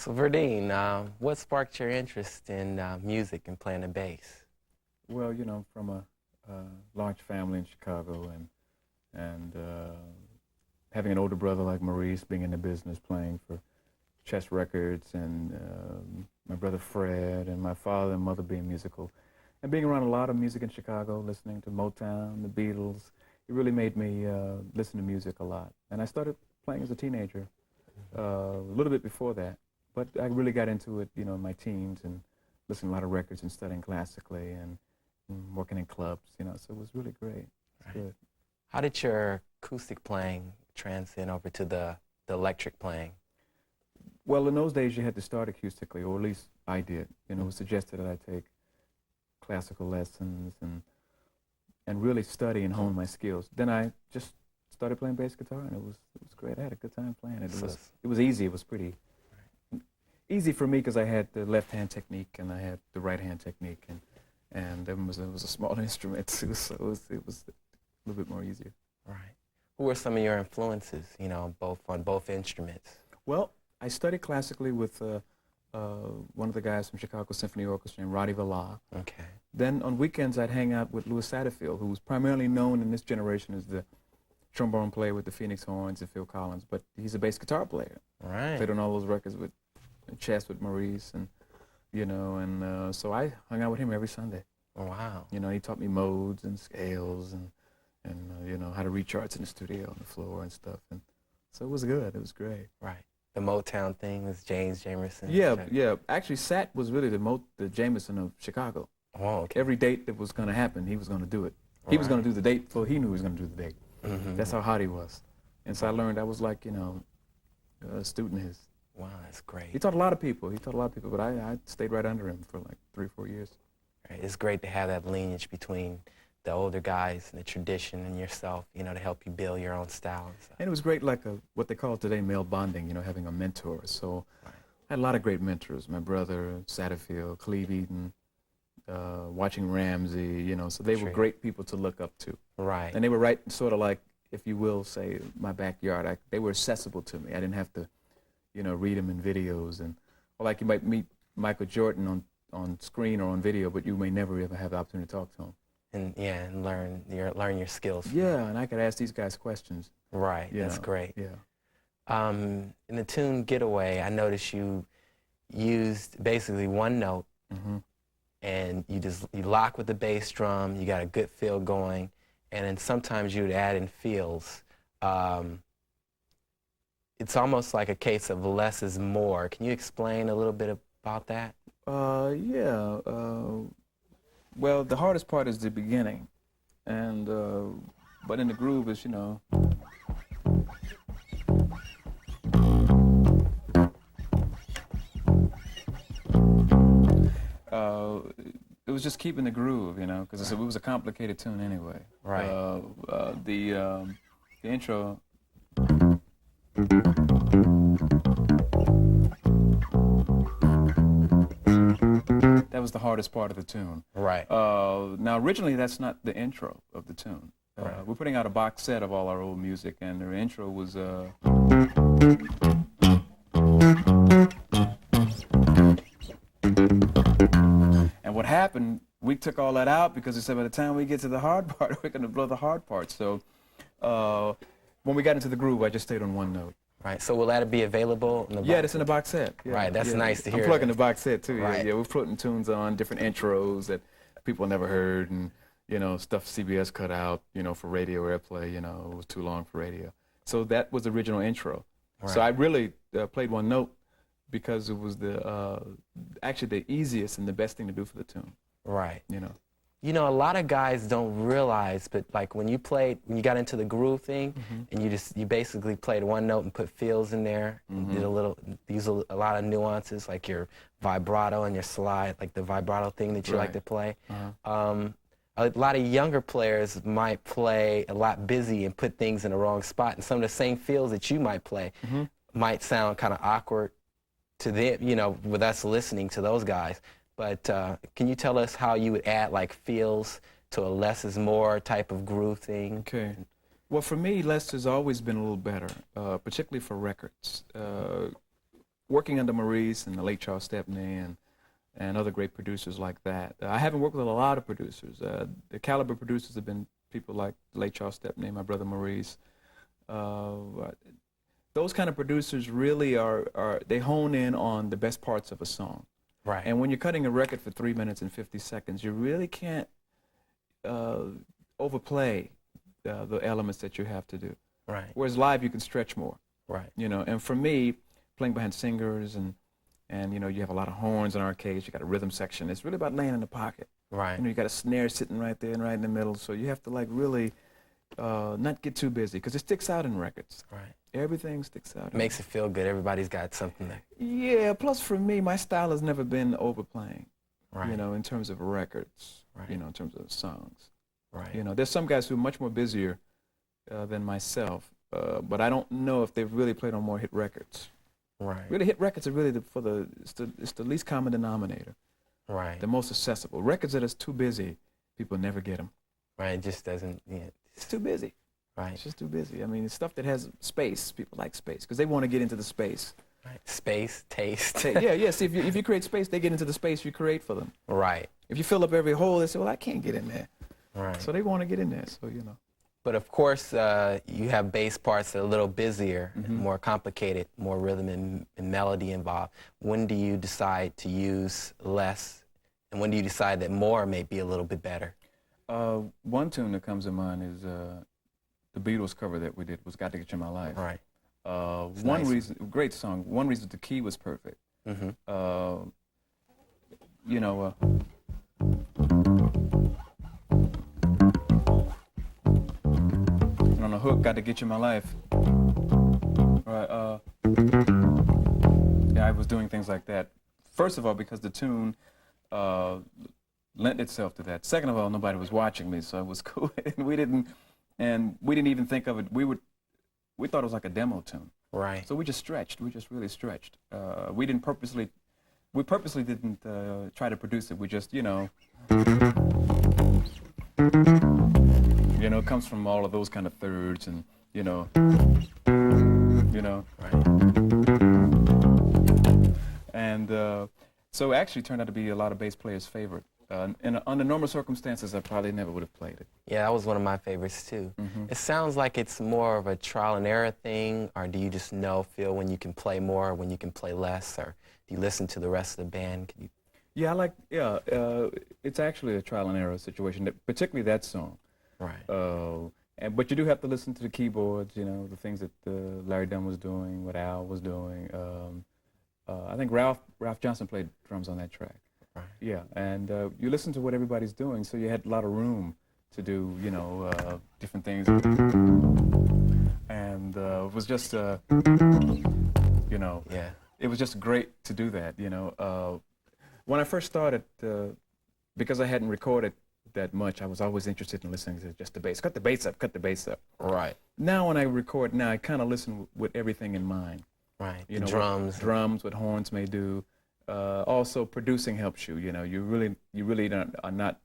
So Verdine, what sparked your interest in music and playing the bass? Well, you know, from a large family in Chicago, and having an older brother like Maurice, being in the business, playing for Chess Records, and my brother Fred, and my father and mother being musical, and being around a lot of music in Chicago, listening to Motown, the Beatles, it really made me listen to music a lot. And I started playing as a teenager, a little bit before that. But I really got into it, you know, in my teens, and listening to a lot of records and studying classically and working in clubs, you know, so it was really great. It's good. How did your acoustic playing transcend over to the electric playing? Well, in those days you had to start acoustically, or at least I did. You know, it was suggested that I take classical lessons and really study and hone my skills. Then I just started playing bass guitar, and it was great. I had a good time playing it. It was easy. It was pretty easy for me because I had the left-hand technique and I had the right-hand technique, and it was a small instrument too, so it was a little bit more easier. Right. Who were some of your influences, you know, on both instruments? Well, I studied classically with one of the guys from Chicago Symphony Orchestra named Roddy Villar. Okay. Then on weekends I'd hang out with Louis Satterfield, who was primarily known in this generation as the trombone player with the Phoenix Horns and Phil Collins, but he's a bass guitar player. Right. Played on all those records with Chess with Maurice, and you know, and so I hung out with him every Sunday. Oh, wow. You know, he taught me modes and scales and you know, how to read charts in the studio on the floor and stuff, and so it was good. It was great. Right. The Motown thing was James Jamerson. Yeah, yeah. Actually, Sat was really the Jamerson of Chicago. Oh, okay. Every date that was going to happen, he was going to do it. He was going to do the date, so he knew he was going to do the date. Mm-hmm. That's how hot he was, and so I learned. I was like, you know, a student of his. Wow, that's great. He taught a lot of people. But I stayed right under him for like 3 or 4 years. Right. It's great to have that lineage between the older guys and the tradition and yourself, you know, to help you build your own style. And it was great, like what they call today male bonding, you know, having a mentor. So right. I had a lot of great mentors. My brother, Satterfield, Cleve Eaton, watching Ramsey, you know, so they were great people to look up to. Right. And they were right sort of like, if you will, say, my backyard. They were accessible to me. I didn't have to, you know, read them in videos, and or like you might meet Michael Jordan on screen or on video, but you may never ever have the opportunity to talk to him. And yeah, and learn your skills. Yeah, and I could ask these guys questions. Right, that's great. Yeah. In the tune Getaway, I noticed you used basically one note, and you lock with the bass drum, you got a good feel going, and then sometimes you would add in feels. It's almost like a case of less is more. Can you explain a little bit about that? Yeah. Well, the hardest part is the beginning, and but in the groove is, you know. It was just keeping the groove, you know, because it was a complicated tune anyway. Right. The intro. That was the hardest part of the tune. Right. Now, originally, that's not the intro of the tune. Right. We're putting out a box set of all our old music, and the intro was. And what happened, we took all that out because we said by the time we get to the hard part, we're going to blow the hard part. So when we got into the groove, I just stayed on one note. Right. So will that be available in the box? Yeah, it's in the box set. Yeah. Right. That's nice to hear. I'm plugging the box set too. Right. Yeah, we're putting tunes on, different intros that people never heard, and you know, stuff CBS cut out, you know, for radio airplay. You know, it was too long for radio. So that was the original intro. Right. So I really played one note, because it was actually the easiest and the best thing to do for the tune. Right. You know. You know, a lot of guys don't realize, but like when you got into the groove thing, and you basically played one note and put fills in there, use a lot of nuances, like your vibrato and your slide, like the vibrato thing that you like to play. A lot of younger players might play a lot busy and put things in the wrong spot, and some of the same fills that you might play might sound kind of awkward to them, you know, with us listening to those guys. But can you tell us how you would add like feels to a less is more type of groove thing? Okay. Well, for me, less has always been a little better, particularly for records. Working under Maurice and the late Charles Stepney and other great producers like that. I haven't worked with a lot of producers. The caliber producers have been people like the late Charles Stepney, my brother Maurice. Those kind of producers really they hone in on the best parts of a song. Right. And when you're cutting a record for 3 minutes and 50 seconds, you really can't overplay the elements that you have to do. Right. Whereas live, you can stretch more. Right. You know, and for me, playing behind singers and you know, you have a lot of horns in our case, you got a rhythm section. It's really about laying in the pocket. Right. You know, you got a snare sitting right there and right in the middle, so you have to like really not get too busy, because it sticks out in records. Right. Everything sticks out. It makes it feel good. Everybody's got something there. Yeah, plus for me, my style has never been overplaying. Right. You know, in terms of records. Right. You know, in terms of songs. Right. You know, there's some guys who are much more busier than myself, but I don't know if they've really played on more hit records. Right. Really, hit records are really it's the least common denominator. Right. The most accessible. Records that is too busy, people never get them. Right. It just doesn't. Yeah. It's too busy. Right. It's just too busy. I mean, it's stuff that has space. People like space because they want to get into the space. Right. Space, taste. Yeah. See, if you create space, they get into the space you create for them. Right. If you fill up every hole, they say, well, I can't get in there. Right. So they want to get in there. So you know. But of course, you have bass parts that are a little busier, more complicated, more rhythm and melody involved. When do you decide to use less, and when do you decide that more may be a little bit better? One tune that comes to mind is the Beatles cover that we did was "Got to Get You in My Life." Right. One reason, great song. One reason the key was perfect. You know. On the hook, "Got to Get You in My Life." Right. Yeah, I was doing things like that. First of all, because the tune lent itself to that. Second of all, nobody was watching me, so it was cool. And we didn't even think of it. We thought it was like a demo tune. Right. So we just stretched. We just really stretched. We purposely didn't try to produce it. We just, you know, it comes from all of those kind of thirds and, you know. Right. And so it actually turned out to be a lot of bass players' favorite. Under normal circumstances, I probably never would have played it. Yeah, that was one of my favorites too. It sounds like it's more of a trial and error thing, or do you just feel when you can play more, when you can play less, or do you listen to the rest of the band? Yeah, it's actually a trial and error situation, particularly that song. Right. But you do have to listen to the keyboards, you know, the things that Larry Dunn was doing, what Al was doing. I think Ralph Johnson played drums on that track. Right. Yeah, and you listen to what everybody's doing, so you had a lot of room to do, you know, different things. And it was just, you know, yeah. It was just great to do that, you know. When I first started, because I hadn't recorded that much, I was always interested in listening to just the bass. Cut the bass up, cut the bass up. Right. Now when I record, I kind of listen with everything in mind. Right. You the know, drums. What horns may do. Also, producing helps you. You know, you really are not.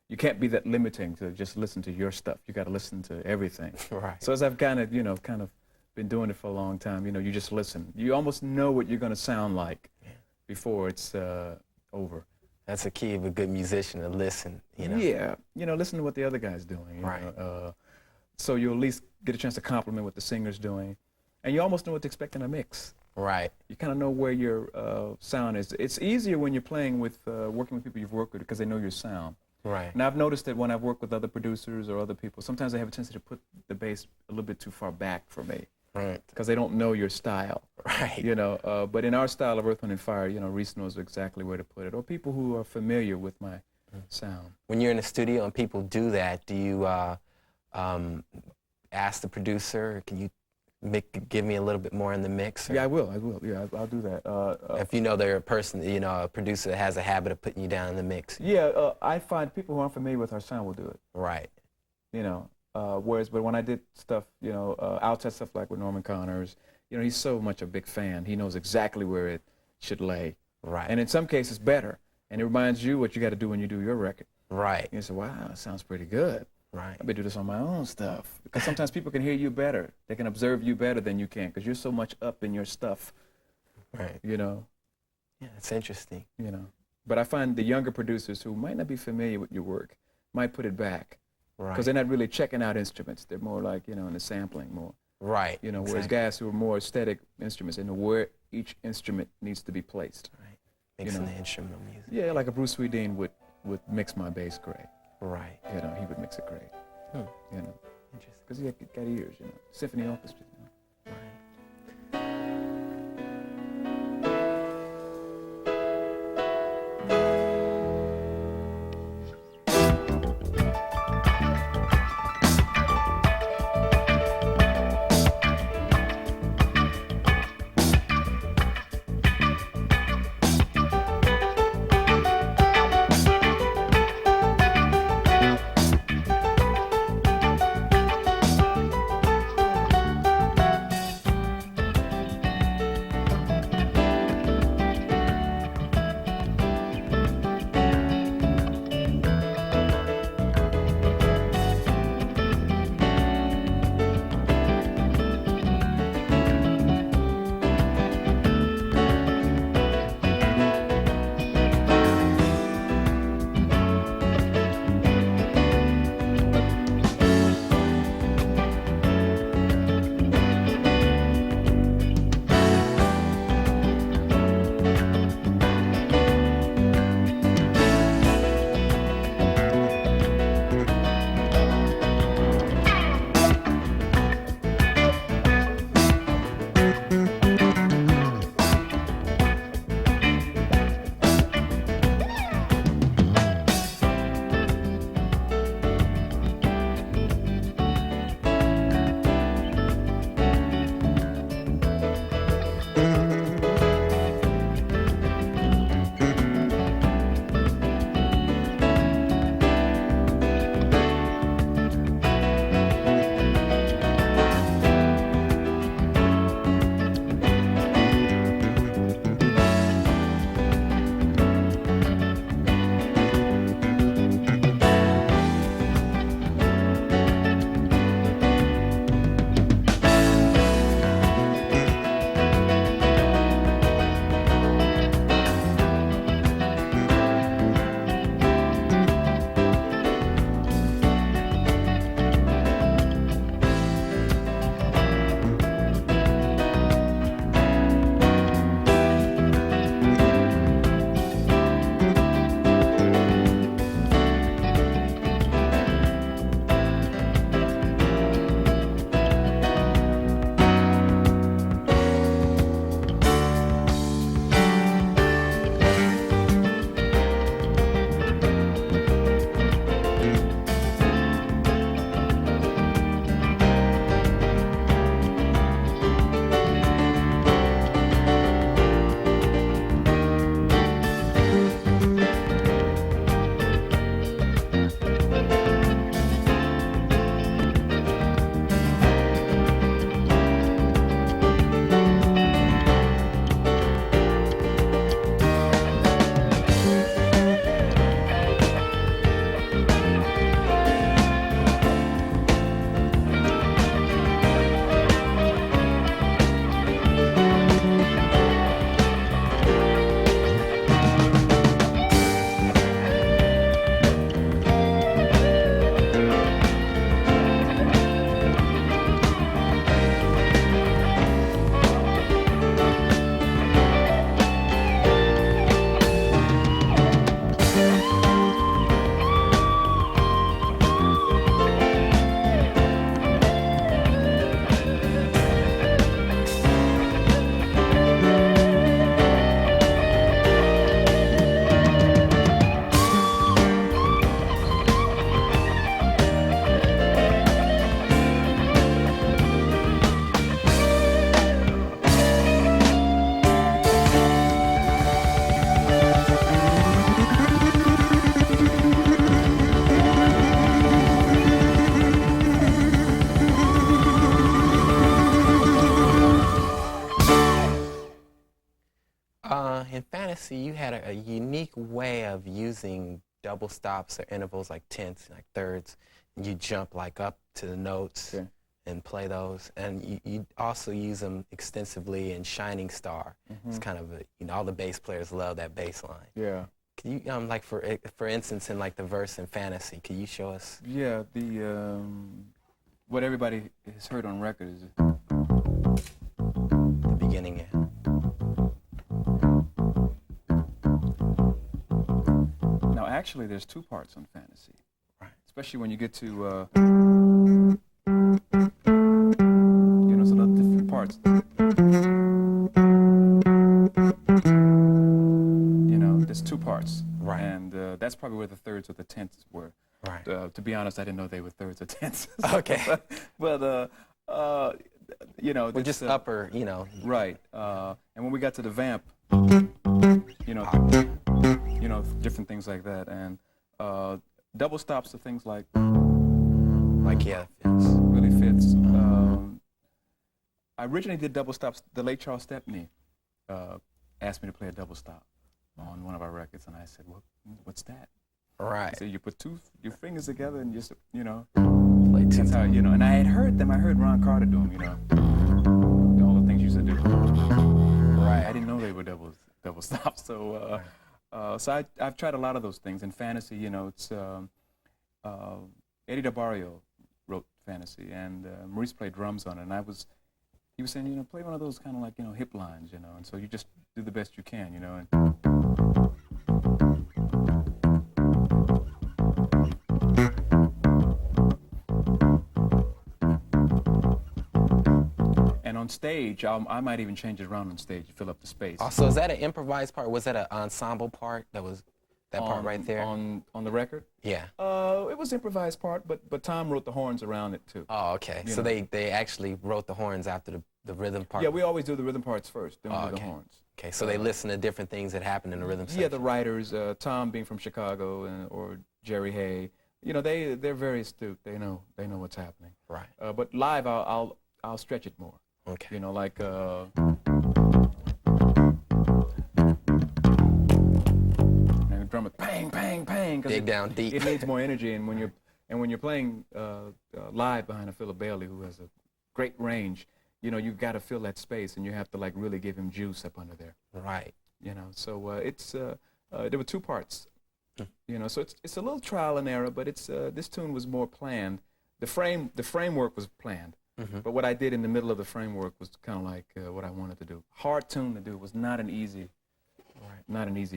You can't be that limiting to just listen to your stuff. You got to listen to everything. Right. So as I've kind of been doing it for a long time, you know, you just listen. You almost know what you're going to sound like before it's over. That's a key of a good musician, to listen, you know. Yeah, you know, listen to what the other guy's doing. Right. So you at least get a chance to compliment what the singer's doing, and you almost know what to expect in a mix. Right. You kind of know where your sound is. It's easier when you're playing with, working with people you've worked with because they know your sound. Right. And I've noticed that when I've worked with other producers or other people, sometimes they have a tendency to put the bass a little bit too far back for me. Right. because they don't know your style. Right. You know, but in our style of Earth, Wind, and Fire, you know, Reese knows exactly where to put it, or people who are familiar with my sound. When you're in the studio and people do that, do you ask the producer, can you give me a little bit more in the mix? Or? Yeah, I will. Yeah, I'll do that. If you know they're a person, you know, a producer that has a habit of putting you down in the mix. Yeah, I find people who aren't familiar with our sound will do it. Right. You know, but when I did stuff, you know, outside stuff like with Norman Connors, you know, he's so much a big fan. He knows exactly where it should lay. Right. And in some cases, better. And it reminds you what you got to do when you do your record. Right. You say, wow, it sounds pretty good. Right. I better do this on my own stuff. Because sometimes people can hear you better. They can observe you better than you can because you're so much up in your stuff. Right. You know? Yeah, it's interesting. You know? But I find the younger producers who might not be familiar with your work might put it back. Right. Because they're not really checking out instruments. They're more like, you know, in the sampling more. Right. You know, whereas guys who are more aesthetic instruments, they know where each instrument needs to be placed. Right. Mixing you know? the instrumental music. Yeah, like a Bruce Swedien would mix my bass great. Right. You know, he would mix it great. You know, Interesting. because he got ears, you know. Symphony orchestra. You know? Fantasy, you had a unique way of using double stops or intervals like tenths, like thirds. And you jump like up to the notes and play those. And you also use them extensively in Shining Star. It's kind of all the bass players love that bass line. Yeah. Can you, like for instance, in like the verse in Fantasy, can you show us? Yeah, the what everybody has heard on record is The beginning, yeah. Now, actually, there's two parts on Fantasy. Right. Especially when you get to, so the different parts. There's two parts. Right. And that's probably where the thirds or the tenths were. Right. To be honest, I didn't know they were thirds or tenths. Okay. But Well, just upper, Right. And when we got to the vamp, different things like that, and double stops to things like yeah, fifths. really fifths. I originally did double stops. The late Charles Stepney asked me to play a double stop on one of our records, and I said, "What's that?" Right. He said, "You put your fingers together and just Play two. That's how And I had heard them. I heard Ron Carter do them. All the things you used to do. Right. I didn't know they were double stops. So. So I've tried a lot of those things. In Fantasy, it's Eddie DeBarrio wrote Fantasy, and Maurice played drums on it. And he was saying, play one of those kind of like, hip lines, and so you just do the best you can, and on stage, I might even change it around on stage to fill up the space. Also, is that an improvised part? Was that an ensemble part? That was that part right there? On the record? Yeah. It was improvised part, but Tom wrote the horns around it too. Oh, okay. So they actually wrote the horns after the rhythm part? Yeah, we always do the rhythm parts first, then we do the horns. Okay, so they listen to different things that happen in the rhythm section? Yeah, the writers, Tom being from Chicago or Jerry Hay, they're very astute. They know what's happening. Right. But live, I'll stretch it more. Okay. Like and the drummer bang, bang, bang. Dig down deep. It needs more energy, and when you're playing live behind a Philip Bailey, who has a great range, you've got to fill that space, and you have to like really give him juice up under there. Right. So it's there were two parts. So it's a little trial and error, but it's this tune was more planned. The framework was planned. But what I did in the middle of the framework was kind of like what I wanted to do. Hard tune to do. Was not an easy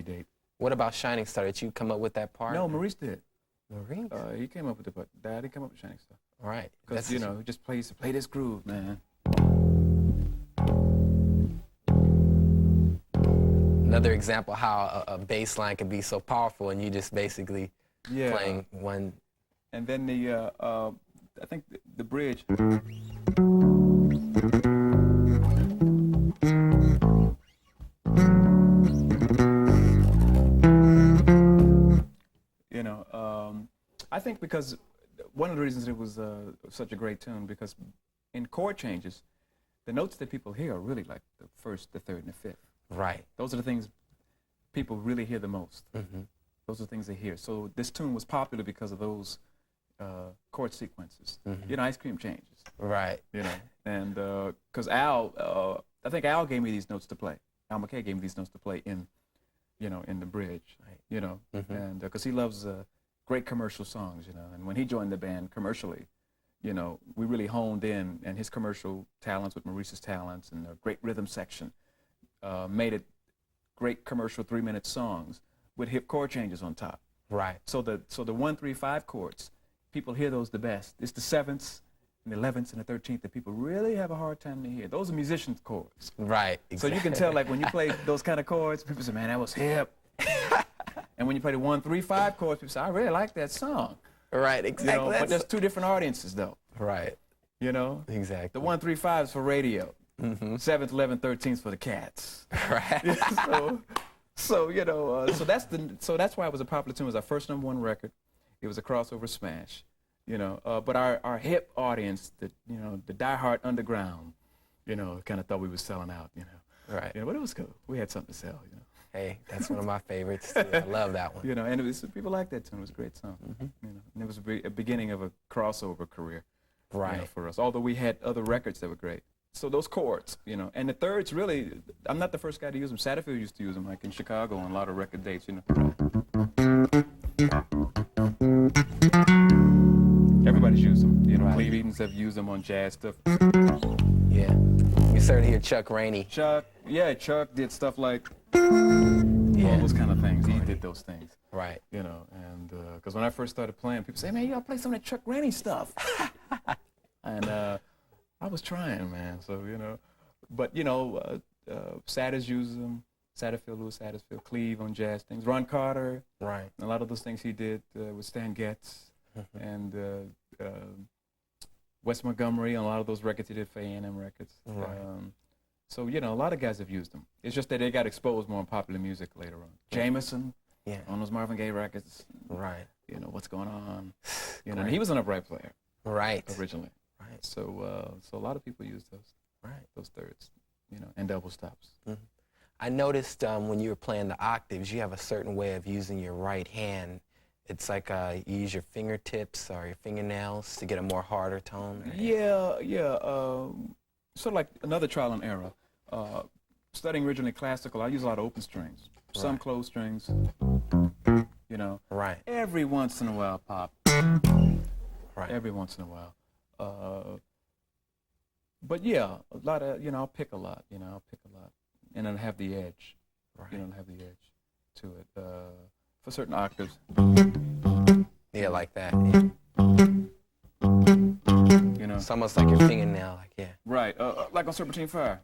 date. What about Shining Star? Did you come up with that part? No, Maurice did. Maurice? He came up with it, but Daddy came up with Shining Star. Right. Because he just play this groove, man. Another example how a bass line can be so powerful, and you just basically playing one. And then I think the bridge. I think because one of the reasons it was such a great tune, because in chord changes, the notes that people hear are really like the first, the third, and the fifth. Right. Those are the things people really hear the most. Those are the things they hear. So this tune was popular because of those chord sequences. Ice Cream changes. Right. And because Al, I think Al gave me these notes to play. Al McKay gave me these notes to play in the bridge. Right. And because he loves great commercial songs. And when he joined the band commercially, we really honed in, and his commercial talents with Maurice's talents and the great rhythm section made it great commercial 3-minute songs with hip chord changes on top. Right. So the 1-3-5 chords, people hear those the best. It's the 7ths and the 11ths and the 13th that people really have a hard time to hear. Those are musicians' chords. Right. Exactly. So you can tell, like, when you play those kind of chords, people say, man, that was hip. And when you play the 1-3-5 chords, people say, I really like that song. Right, exactly. But there's two different audiences, though. Right. Exactly. The 1-3-5 is for radio. 7th, 11th, 13th for the cats. Right. So that's why it was a popular tune. It was our first #1 record. It was a crossover smash, But our hip audience, the diehard underground, kind of thought we were selling out, Right. But it was cool. We had something to sell, Hey, that's one of my favorites too. I love that one. You know, and it was, people like that tune. It was a great song. You know, and it was a beginning of a crossover career, Right. you know, for us. Although we had other records that were great. So those chords, you know, and the thirds really, I'm not the first guy to use them. Satterfield used to use them, like in Chicago on a lot of record dates, you know. Everybody's used them. You know, Right. Cleve Edens have used them on jazz stuff. Yeah. You certainly hear Chuck Rainey. Chuck did stuff like Yeah. all those kind of things. He did those things, Right. you know, and because when I first started playing, people say, man, you gotta play some of that Chuck Rainey stuff. And I was trying, man, so, you know. But, you know, Satters uses them. Satterfield, Louis Satterfield, Cleve on jazz things. Ron Carter, Right. a lot of those things he did with Stan Getz and Wes Montgomery on a lot of those records he did for A&M Records. Right. So, you know, a lot of guys have used them. It's just that they got exposed more in popular music later on. Jameson Yeah. on those Marvin Gaye records. Right. You know, what's going on? You know, Great. and he was an upright player Right. originally. Right. So, so a lot of people use Right. those thirds, you know, and double stops. I noticed when you were playing the octaves, you have a certain way of using your right hand. It's like you use your fingertips or your fingernails to get a more harder tone. Yeah. Sort of like another trial and error. Studying originally classical, I use a lot of open strings, some Right. closed strings, you know. Right. Every once in a while, pop. Right. Every once in a while. But yeah, a lot of, you know, I'll pick a lot, you know, and then have the edge, Right. you know, have the edge to it for certain octaves. Yeah, like that. Yeah. You know, It's almost like your fingernail. Like, yeah. right, like on Serpentine Fire.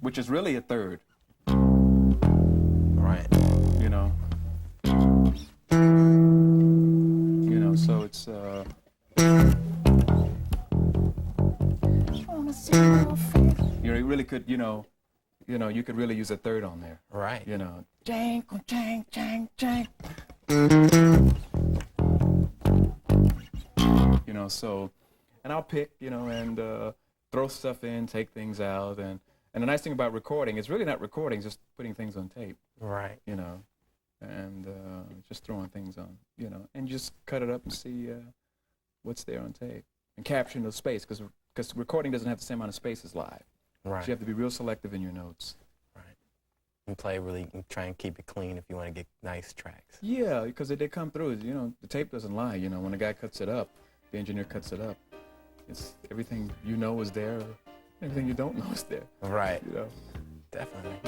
Which is really a third, Right. you know. So it's you really could, you know, you could really use a third on there. Right. You know, jang, jang, jang, jang. You know, so, and I'll pick, you know, and throw stuff in, take things out, and the nice thing about recording is really not recording, it's just putting things on tape. Right. You know, and just throwing things on, you know, and just cut it up and see what's there on tape and capturing the space, because recording doesn't have the same amount of space as live. Right. So you have to be real selective in your notes. Right. And play really, and try and keep it clean if you want to get nice tracks. Yeah, because they come through. You know, the tape doesn't lie. You know, when the guy cuts it up, the engineer cuts it up. It's everything you know is there, everything you don't know is there. Right. You know. Definitely.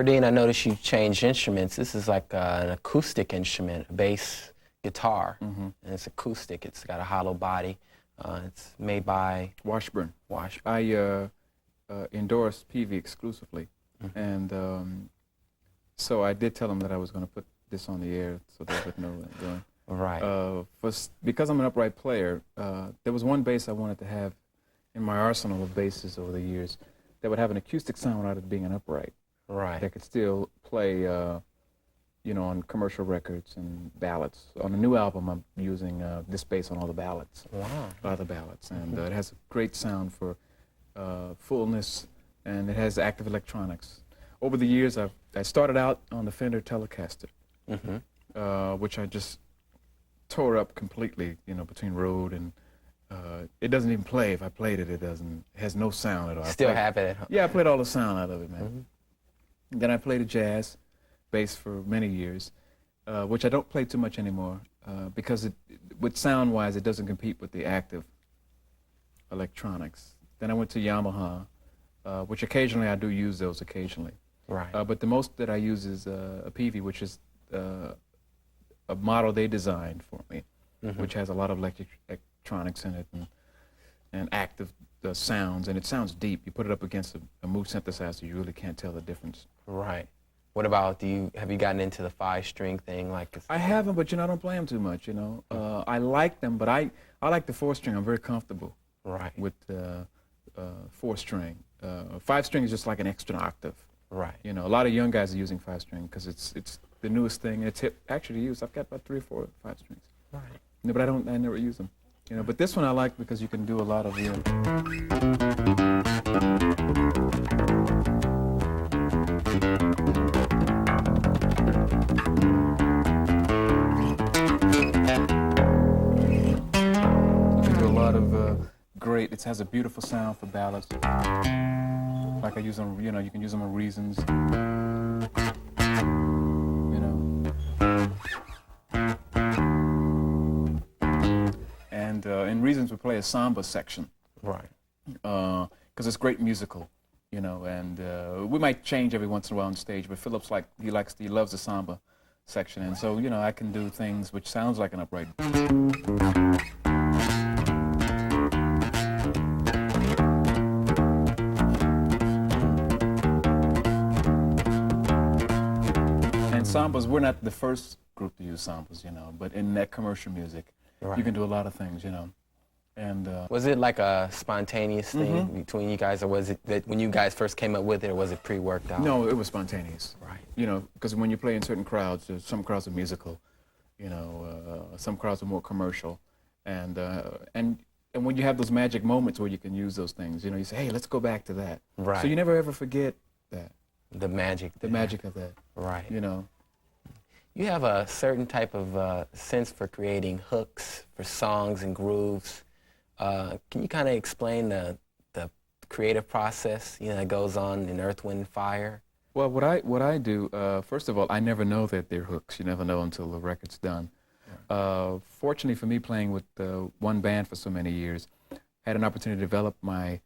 Verdine, I noticed you changed instruments. This is like an acoustic instrument, a bass guitar, and it's acoustic. It's got a hollow body. It's made by Washburn. Washburn. I endorse PV exclusively, and so I did tell them that I was going to put this on the air so they would know what I'm doing. Right. Because I'm an upright player, there was one bass I wanted to have in my arsenal of basses over the years that would have an acoustic sound without it being an upright. Right. That could still play, you know, on commercial records and ballads. On the new album, I'm using this bass on all the ballads. Wow. All the ballads, and it has a great sound for fullness, and it has active electronics. Over the years, I started out on the Fender Telecaster, which I just tore up completely, you know, between road and it doesn't even play. If I played it, it has no sound at all. Still have it at home. Yeah, I played all the sound out of it, man. Then I played a jazz bass for many years, which I don't play too much anymore because with sound-wise, it doesn't compete with the active electronics. Then I went to Yamaha, which occasionally I do use those occasionally. Right. But the most that I use is a PV, which is a model they designed for me, which has a lot of electronics in it and active sounds, and it sounds deep. You put it up against a Moog synthesizer, you really can't tell the difference. Right. What about, have you gotten into the 5-string thing? I haven't, but you know, I don't play them too much, you know. I like them, but I like the 4-string. I'm very comfortable with 4-string. 5-string is just like an extra octave. Right. You know, a lot of young guys are using 5-string because it's the newest thing. It's hip actually to use. I've got about 3 or 4 5-strings. Right. No, but I never use them. You know, but this one I like because you can do a lot of You can do a lot of great. It has a beautiful sound for ballads. Like I use them, you know, you can use them on Reasons. You know. And in Reasons we play a samba section. Right. Because it's great musical, you know, and we might change every once in a while on stage, but Philip's he loves the samba section, and so, you know, I can do things which sounds like an upright. Sambas, we're not the first group to use sambas, you know, but in that commercial music, you can do a lot of things, you know. And was it like a spontaneous thing between you guys, or was it that when you guys first came up with it, or was it pre-worked out? No, it was spontaneous. Right. You know, because when you play in certain crowds, some crowds are musical, you know, some crowds are more commercial, and when you have those magic moments where you can use those things, you know, you say, hey, let's go back to that. Right. So you never ever forget that. The magic. The magic of that. Right. You know. You have a certain type of sense for creating hooks for songs and grooves. Can you kind of explain the creative process, you know, that goes on in Earth, Wind, Fire? Well, what I do, first of all, I never know that they're hooks. You never know until the record's done. Yeah. Fortunately for me, playing with one band for so many years, I had an opportunity to develop my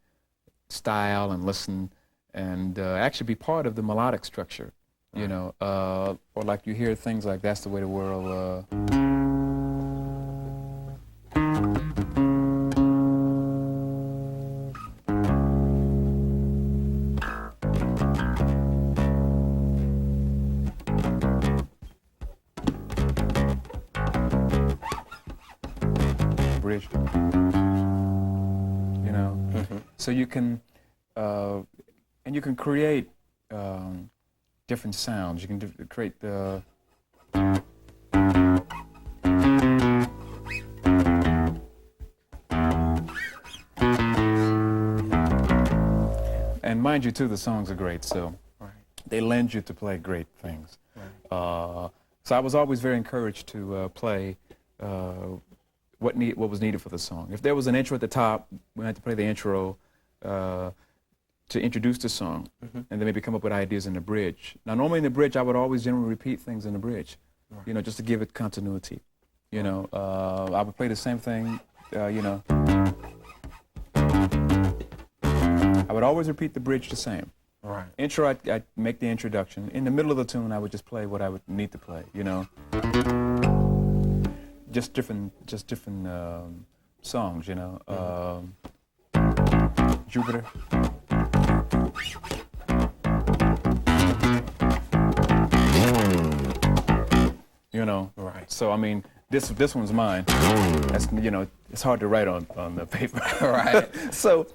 style and listen and actually be part of the melodic structure. You know, or like you hear things like That's the Way the World. Bridge. You know, so you can, and you can create different sounds. You can create the and mind you too, the songs are great, so they lend you to play great things. So I was always very encouraged to play what was needed for the song. If there was an intro at the top, we had to play the intro to introduce the song, and then maybe come up with ideas in the bridge. Now, normally in the bridge, I would always generally repeat things in the bridge, you know, just to give it continuity. You know, I would play the same thing, you know. I would always repeat the bridge the same. Right. Intro, I'd make the introduction. In the middle of the tune, I would just play what I would need to play, you know. Just different songs, you know. Jupiter. You know. Right. So I mean, this one's mine. That's, you know, it's hard to write on the paper. Right. So,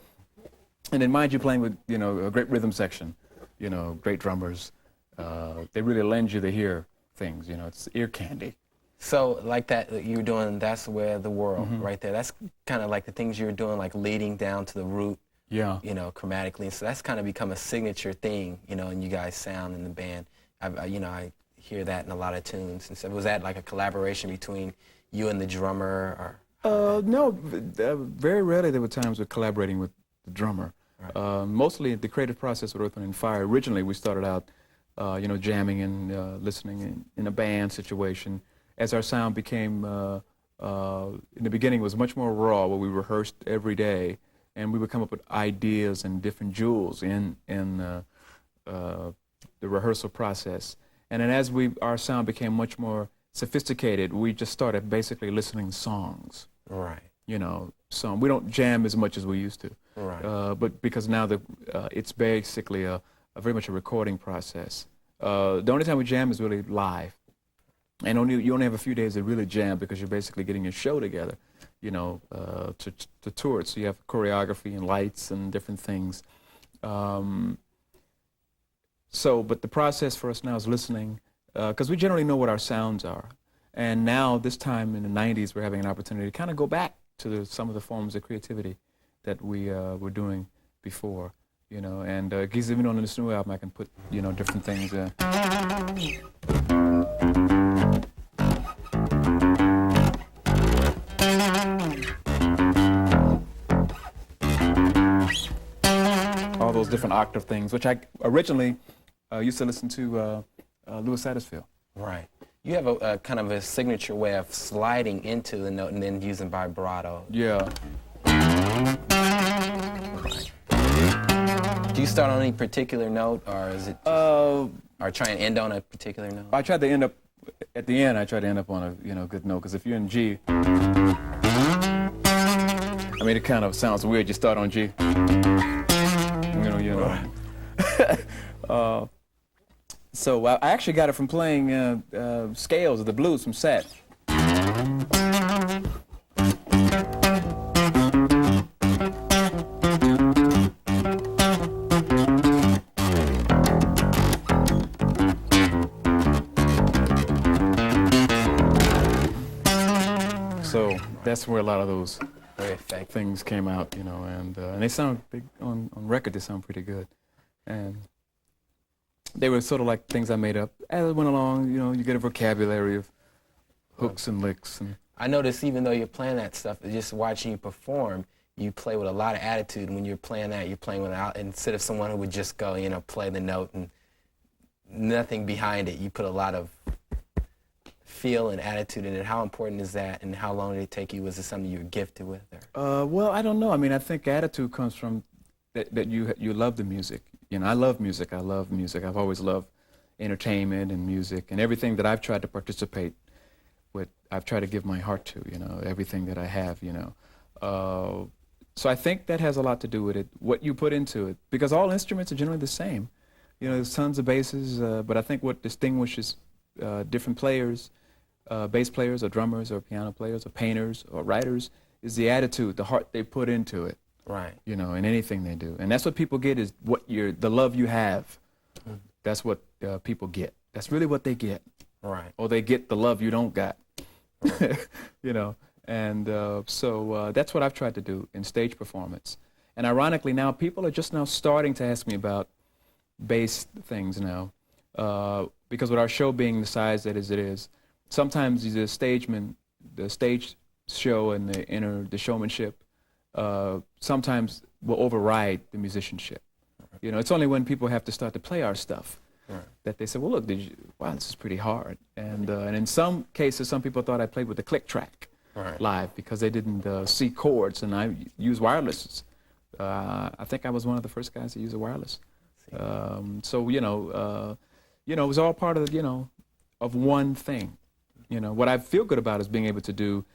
and then mind you, playing with, you know, a great rhythm section, you know, great drummers. They really lend you to hear things. You know, it's ear candy. So like that you were doing, That's Where the World, right there. That's kind of like the things you were doing, like leading down to the root. Yeah. You know, chromatically. So that's kind of become a signature thing, you know, in you guys' sound in the band. You know, I hear that in a lot of tunes. And so was that like a collaboration between you and the drummer, or? No, very rarely there were times with collaborating with the drummer. Right. Mostly the creative process with Earth, Wind & Fire. Originally, we started out, you know, jamming and listening in a band situation. As our sound became, in the beginning, was much more raw, where we rehearsed every day, and we would come up with ideas and different jewels in the rehearsal process. And then as our sound became much more sophisticated, we just started basically listening to songs. Right. You know, so we don't jam as much as we used to. Right. But because now it's basically a very much a recording process. The only time we jam is really live. And you only have a few days to really jam because you're basically getting your show together, you know, to tour it. So you have choreography and lights and different things. But the process for us now is listening, because we generally know what our sounds are. And now, this time in the 90s, we're having an opportunity to kind of go back to some of the forms of creativity that we were doing before, you know. And because even on this new album, I can put, you know, different things in. All those different octave things, which I originally used to listen to Louis Satterfield. Right. You have a kind of a signature way of sliding into the note and then using vibrato. Yeah. Right. Do you start on any particular note, or is it just, or try and end on a particular note? I tried to end up at the end. I tried to end up on a, you know, good note, because if you're in G, I mean, it kind of sounds weird. You start on G. You know. So I actually got it from playing scales of the blues from Sat. So that's where a lot of those things came out, you know, and they sound big on record. They sound pretty good, and they were sort of like things I made up as I went along. You know, you get a vocabulary of hooks and licks. And I noticed even though you're playing that stuff, just watching you perform, you play with a lot of attitude. When you're playing that, you're playing without, instead of someone who would just go, you know, play the note and nothing behind it. You put a lot of feel and attitude in it. How important is that, and how long did it take you? Was it something you were gifted with? Or? Well, I don't know. I mean, I think attitude comes from that you love the music. You know, I love music. I love music. I've always loved entertainment and music, and everything that I've tried to participate with, I've tried to give my heart to, you know, everything that I have, you know. So I think that has a lot to do with it, what you put into it, because all instruments are generally the same. You know, there's tons of basses, but I think what distinguishes different players, bass players or drummers or piano players or painters or writers, is the attitude, the heart they put into it. Right. You know, in anything they do. And that's what people get, is what the love you have. Mm-hmm. That's what people get. That's really what they get. Right. Or they get the love you don't got. Right. You know, and so that's what I've tried to do in stage performance. And ironically now, people are just now starting to ask me about bass things now. Because with our show being the size that it is, sometimes the stage show and the showmanship sometimes will override the musicianship. You know, it's only when people have to start to play our stuff that they say, well, look, wow, this is pretty hard. And in some cases, some people thought I played with the click track live because they didn't see chords, and I used wireless. I think I was one of the first guys to use a wireless So it was all part of of one thing. What I feel good about is being able to do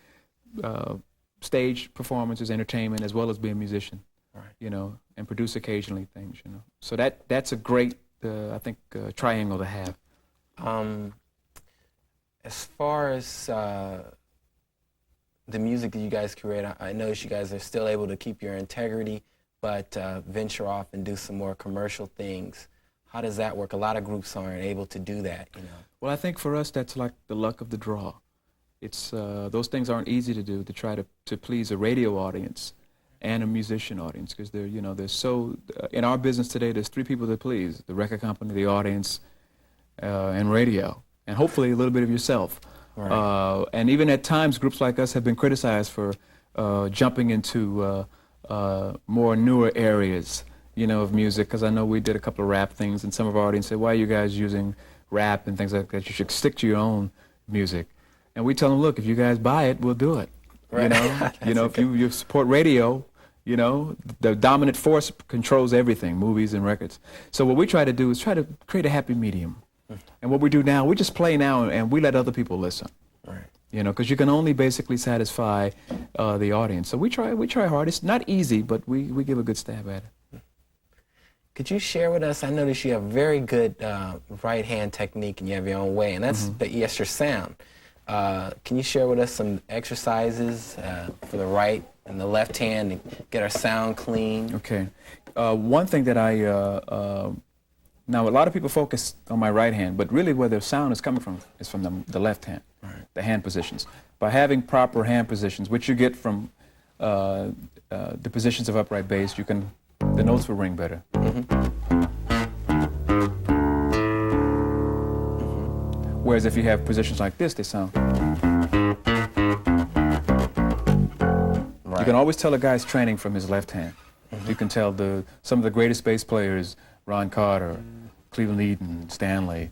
stage performances, entertainment, as well as be a musician. Right. And produce occasionally things. So that's a great, I think, triangle to have. As far as the music that you guys create, I notice you guys are still able to keep your integrity, but venture off and do some more commercial things. How does that work? A lot of groups aren't able to do that, Well, I think for us, that's like the luck of the draw. It's those things aren't easy to do, to try to please a radio audience and a musician audience, because there's so in our business today, there's three people to please: the record company, the audience, and radio, and hopefully a little bit of yourself. Right. And even at times, groups like us have been criticized for jumping into more newer areas, of music, because I know we did a couple of rap things, and some of our audience said, "Why are you guys using rap and things like that? You should stick to your own music." And we tell them, "Look, if you guys buy it, we'll do it." Right. If you support radio, the dominant force controls everything, movies and records. So what we try to do is try to create a happy medium. And what we do now, we just play now and we let other people listen. Right. Because you can only basically satisfy the audience. So we try hard. It's not easy, but we give a good stab at it. Could you share with us, I noticed you have very good right-hand technique and you have your own way, and that's yes, your sound. Can you share with us some exercises for the right and the left hand to get our sound clean? Okay. One thing that now a lot of people focus on my right hand, but really where their sound is coming from is from the left hand, right. The hand positions. By having proper hand positions, which you get from the positions of upright bass, the notes will ring better. Whereas if you have positions like this, they sound. Right. You can always tell a guy's training from his left hand. You can tell some of the greatest bass players, Ron Carter, Cleveland Eden, Stanley,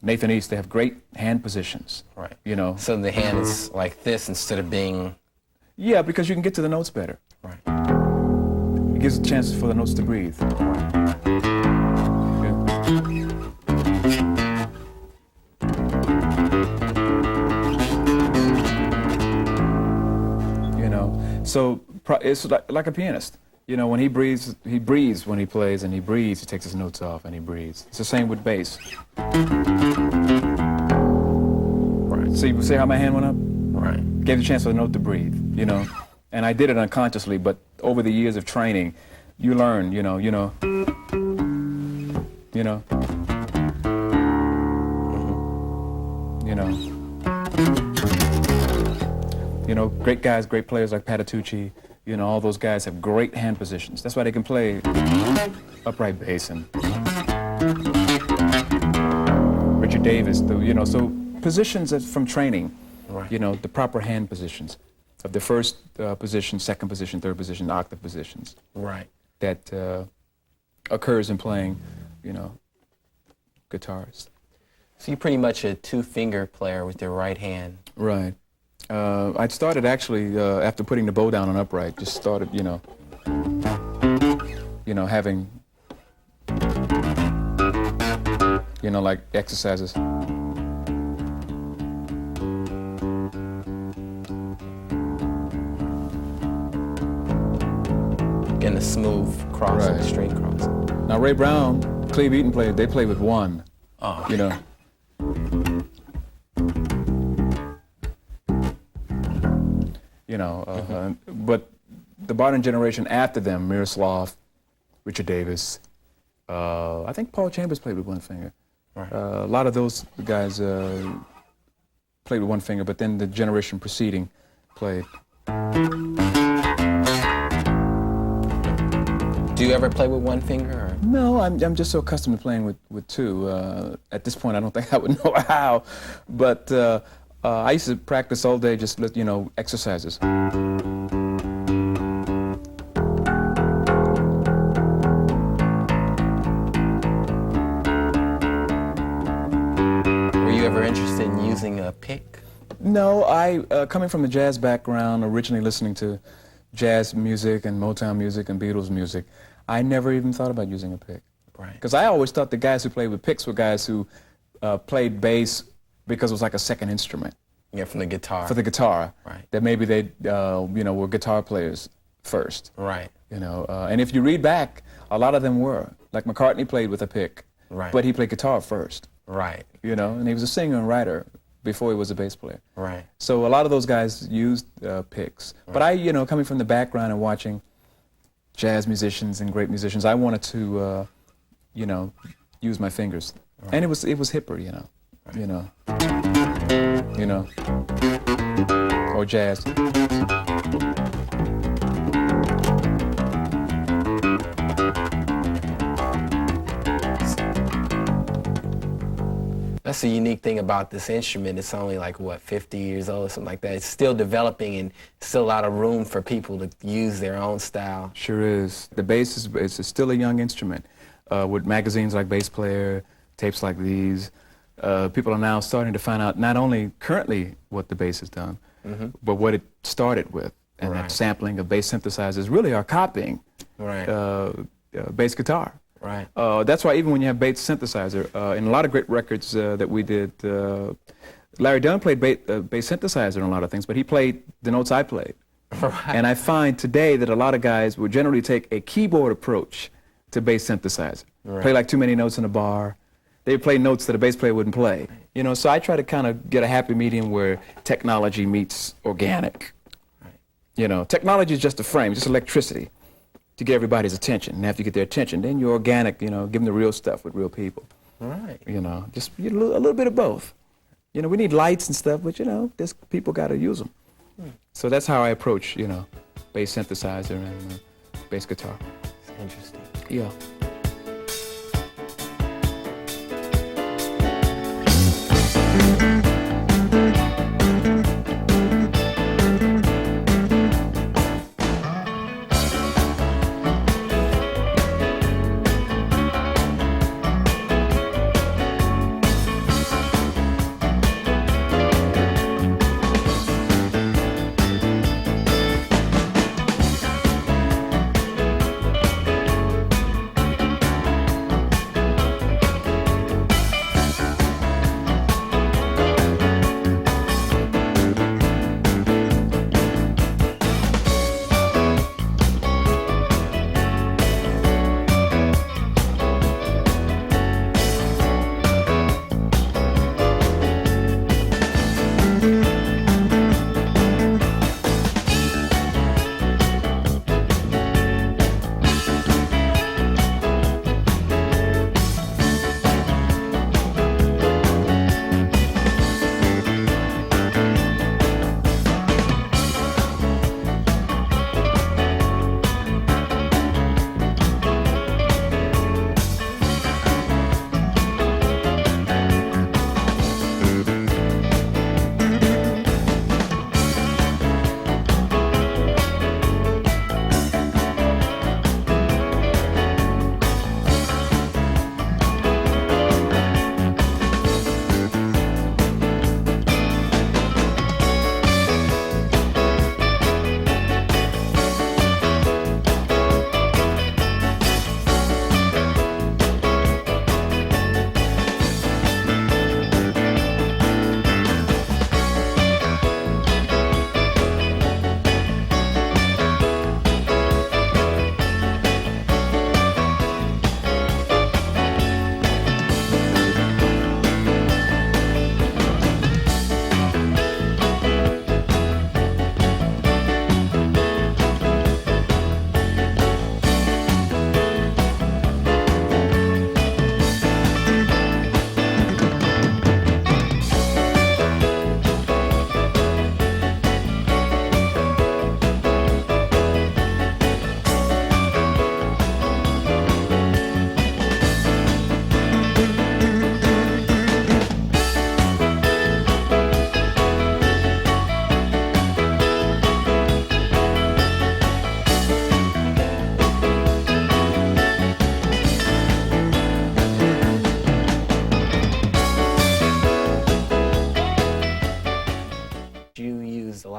Nathan East, they have great hand positions. Right. So the hand is like this instead of being... Yeah, because you can get to the notes better. Right. It gives a chance for the notes to breathe. So it's like a pianist. When he breathes when he plays, and he breathes, he takes his notes off, and he breathes. It's the same with bass. Right. See how my hand went up? Right. Gave the chance for the note to breathe, And I did it unconsciously, but over the years of training, you learn, Great guys, great players like Patitucci, all those guys have great hand positions. That's why they can play upright bass. And Richard Davis, so positions from training, right. The proper hand positions of the first position, second position, third position, octave positions. Right. That occurs in playing, guitars. So you're pretty much a two-finger player with your right hand. Right. I started actually after putting the bow down on upright. Just started, having, like exercises. Getting a smooth cross, right. And a straight cross. Now Ray Brown, Cleve Eaton they play with one. Oh. Okay. But the modern generation after them, Miroslav, Richard Davis, I think Paul Chambers played with one finger. Right. A lot of those guys played with one finger, but then the generation preceding played. Do you ever play with one finger? Or? No, I'm just so accustomed to playing with two. At this point, I don't think I would know how, but I used to practice all day, just exercises. Were you ever interested in using a pick? No, coming from a jazz background, originally listening to jazz music and Motown music and Beatles music, I never even thought about using a pick. Right. Because I always thought the guys who played with picks were guys who played bass because it was like a second instrument. Yeah, from the guitar. For the guitar. Right. That maybe they, were guitar players first. Right. And if you read back, a lot of them were. Like McCartney played with a pick. Right. But he played guitar first. Right. And he was a singer and writer before he was a bass player. Right. So a lot of those guys used picks. Right. But I, coming from the background and watching jazz musicians and great musicians, I wanted to, use my fingers. Right. And it was hipper, right. Or jazz. That's the unique thing about this instrument. It's only like, 50 years old or something like that. It's still developing and still a lot of room for people to use their own style. Sure is. The bass is still a young instrument. With magazines like Bass Player, tapes like these, people are now starting to find out not only currently what the bass has done, but what it started with. And that sampling of bass synthesizers really are copying bass guitar. Right. That's why even when you have bass synthesizer, in a lot of great records that we did, Larry Dunn played bass synthesizer in a lot of things, but he played the notes I played. Right. And I find today that a lot of guys would generally take a keyboard approach to bass synthesizer. Right. Play like too many notes in a bar. They would play notes that a bass player wouldn't play. So I try to kind of get a happy medium where technology meets organic. Right. Technology is just a frame, just electricity to get everybody's attention. And after you get their attention, then you're organic, give them the real stuff with real people. Right. Just a little bit of both. We need lights and stuff, but this people got to use them. So that's how I approach, bass synthesizer and bass guitar. It's interesting. Yeah.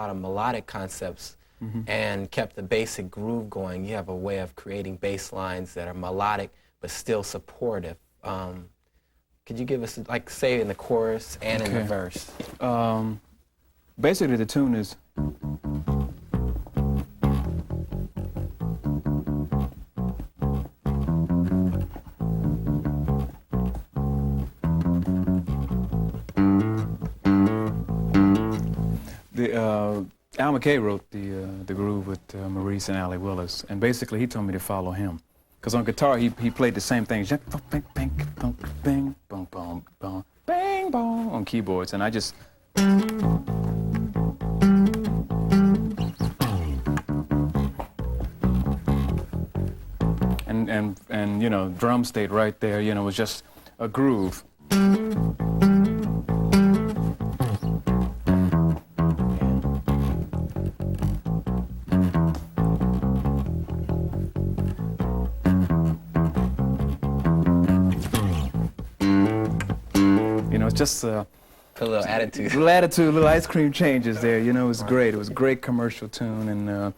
lot of melodic concepts and kept the basic groove going, you have a way of creating bass lines that are melodic but still supportive. Could you give us, like, say in the chorus and in the verse? Basically, the tune is. Al McKay wrote the groove with Maurice and Allie Willis, and basically he told me to follow him, because on guitar he played the same things, bang, boom, boom, boom, bang, boom, on keyboards, and I just. And you know, drum stayed right there. You know, it was just a groove. You know, it's just Put a little attitude. Little ice cream changes there. You know, it was great. It was a great commercial tune, and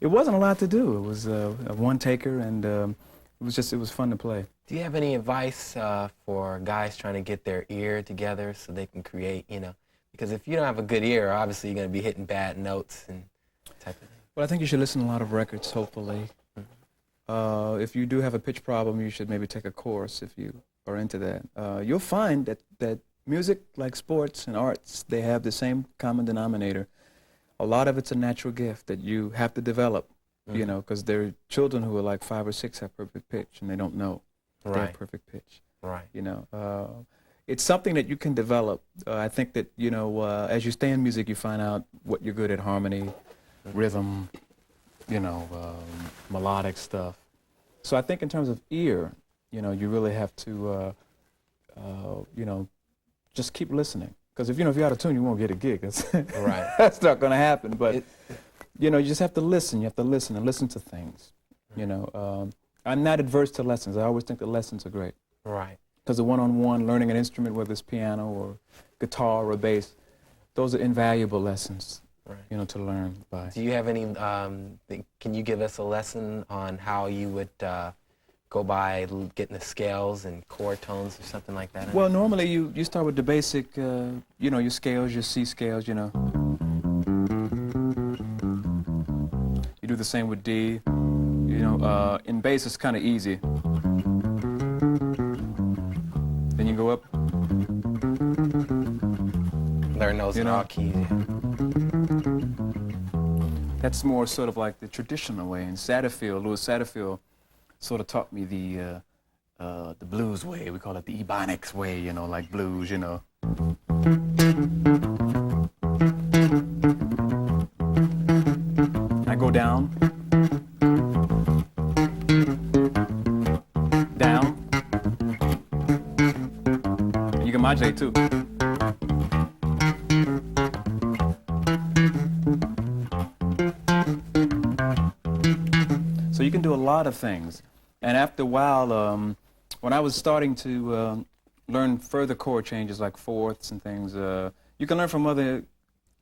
it wasn't a lot to do. It was a one-taker, and it was fun to play. Do you have any advice for guys trying to get their ear together so they can create, you know? Because if you don't have a good ear, obviously you're going to be hitting bad notes and type of thing. Well, I think you should listen to a lot of records, hopefully. If you do have a pitch problem, you should maybe take a course if you are into that. You'll find that music, like sports and arts, they have the same common denominator. A lot of it's a natural gift that you have to develop, you know, because there are children who are like 5 or 6 have perfect pitch, and they don't know they have perfect pitch. Right. You know, it's something that you can develop. I think that, you know, as you stay in music, you find out what you're good at: harmony, rhythm, you know, melodic stuff. So I think in terms of ear, you know, you really have to, you know, just keep listening. Because if you're out of tune, you won't get a gig. Right. That's not going to happen. But you know, you just have to listen. You have to listen and listen to things. You know, I'm not adverse to lessons. I always think that lessons are great. Right. Because the one-on-one learning an instrument, whether it's piano or guitar or bass, those are invaluable lessons. Right. You know, to learn by. Do you have any? Can you give us a lesson on how you would go by getting the scales and chord tones or something like that? Well, normally you start with the basic, you know, your scales, your C scales, you know. You do the same with D. You know, in bass it's kind of easy. Then you go up. Learn those in all keys. Yeah. That's more sort of like the traditional way. And Louis Satterfield sort of taught me the blues way. We call it the Ebonics way, you know, like blues, you know. I go down, and you can modulate too. So you can do a lot of things. And after a while, when I was starting to learn further chord changes like fourths and things, you can learn from other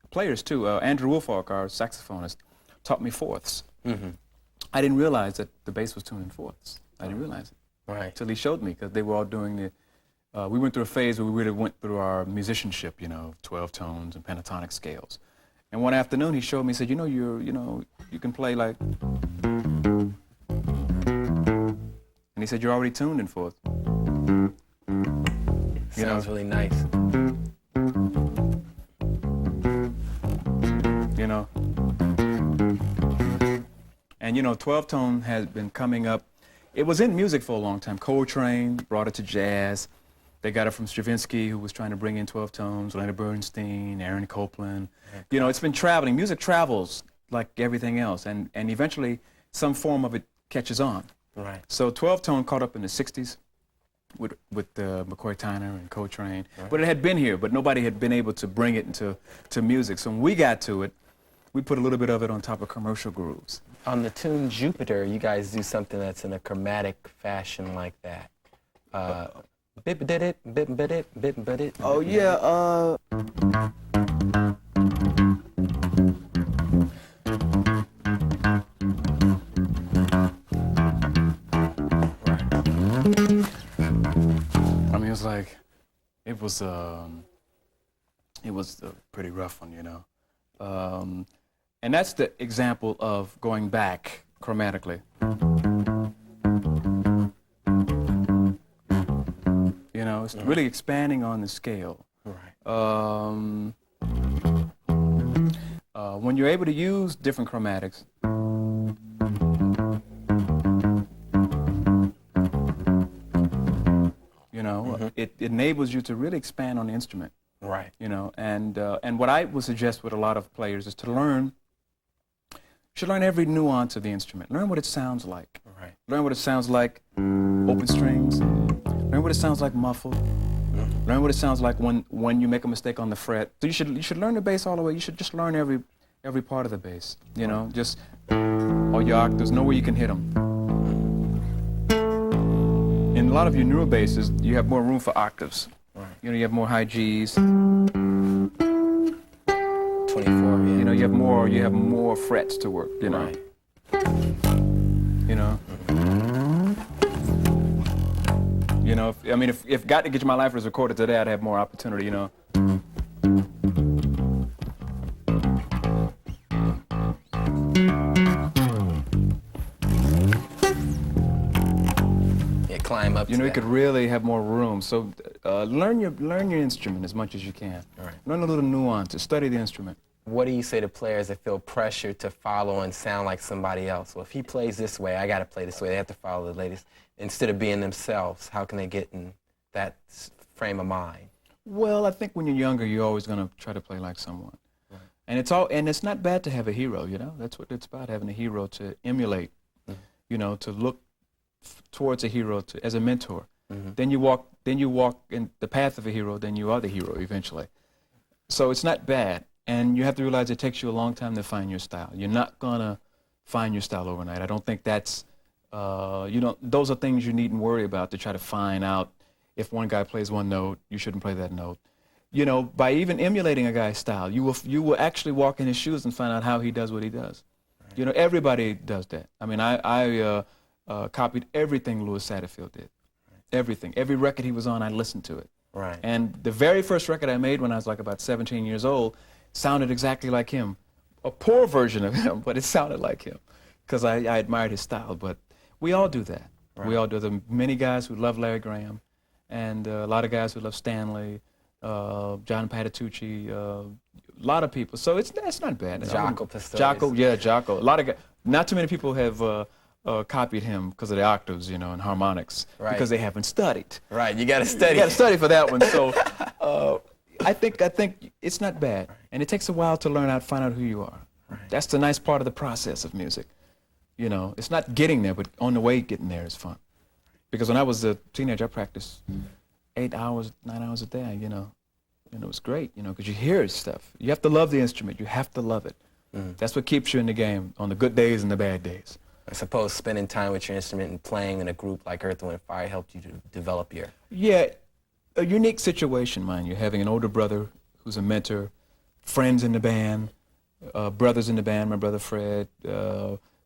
players too. Andrew Woolfolk, our saxophonist, taught me fourths. I didn't realize that the bass was tuned in fourths. I didn't realize it. Right. Until he showed me, because they were all doing the, we went through a phase where we really went through our musicianship, you know, 12 tones and pentatonic scales. And one afternoon he showed me, he said, you know, you can play like, and he said, you're already tuned in fourth. Sounds really nice. You know. And, you know, 12-tone has been coming up. It was in music for a long time. Coltrane brought it to jazz. They got it from Stravinsky, who was trying to bring in 12 tones, Leonard Bernstein, Aaron Copland. You know, it's been traveling. Music travels like everything else, and eventually some form of it catches on. Right. So 12-tone caught up in the 60s with McCoy Tyner and Coltrane. Right. But it had been here, but nobody had been able to bring it into music. So when we got to it, we put a little bit of it on top of commercial grooves. On the tune Jupiter, you guys do something that's in a chromatic fashion like that. Bip-a-did-it, bip-a-did-it, bip-a-did-it. Oh, yeah, It was a pretty rough one, you know. And that's the example of going back chromatically. You know, it's really expanding on the scale. Right. When you're able to use different chromatics, you know, it enables you to really expand on the instrument. Right. You know, and what I would suggest with a lot of players is to learn. You should learn every nuance of the instrument. Learn what it sounds like. Right. Learn what it sounds like open strings. Learn what it sounds like muffled. Learn what it sounds like when you make a mistake on the fret. So you should learn the bass all the way. You should just learn every part of the bass. You know, just all your octaves. Know where you can hit them. In a lot of your newer basses, you have more room for octaves. Right. You know, you have more high Gs. 24. Yeah. You know, you have more frets to work. You know. Right. You know. You know, if Got to Get You My Life was recorded today, I'd have more opportunity, you know. Yeah, climb up. You know, to you could really have more room. So learn your instrument as much as you can. Right. Learn a little nuances. Study the instrument. What do you say to players that feel pressure to follow and sound like somebody else? Well, if he plays this way, I got to play this way. They have to follow the latest. Instead of being themselves, how can they get in that frame of mind? Well, I think when you're younger, you're always going to try to play like someone. Right. And it's not bad to have a hero, you know. That's what it's about, having a hero to emulate, you know, to look towards a hero as a mentor. Then you walk in the path of a hero, then you are the hero eventually. So it's not bad. And you have to realize it takes you a long time to find your style. You're not going to find your style overnight. I don't think that's, those are things you needn't worry about to try to find out if one guy plays one note, you shouldn't play that note. You know, by even emulating a guy's style, you will actually walk in his shoes and find out how he does what he does. Right. You know, everybody does that. I mean, I copied everything Louis Satterfield did. Right. Everything. Every record he was on, I listened to it. Right. And the very first record I made when I was like about 17 years old sounded exactly like him. A poor version of him, but it sounded like him because I admired his style. But we all do that. Right. We all do. There are many guys who love Larry Graham and a lot of guys who love Stanley, John Patitucci, a lot of people. So it's not bad. Jaco Pastorius. Jaco, yeah, Jaco. A lot of guys. Not too many people have copied him because of the octaves, you know, and harmonics, right, because they haven't studied. Right, you got to study. You got to study for that one. So I think it's not bad, and it takes a while to find out who you are. Right. That's the nice part of the process of music. You know, it's not getting there, but on the way getting there is fun. Because when I was a teenager, I practiced 8 hours, 9 hours a day. You know, and it was great. You know, because you hear stuff. You have to love the instrument. You have to love it. That's what keeps you in the game on the good days and the bad days. I suppose spending time with your instrument and playing in a group like Earth, Wind & Fire helped you to develop your... Yeah, a unique situation, mind you, having an older brother who's a mentor, friends in the band, brothers in the band, my brother Fred,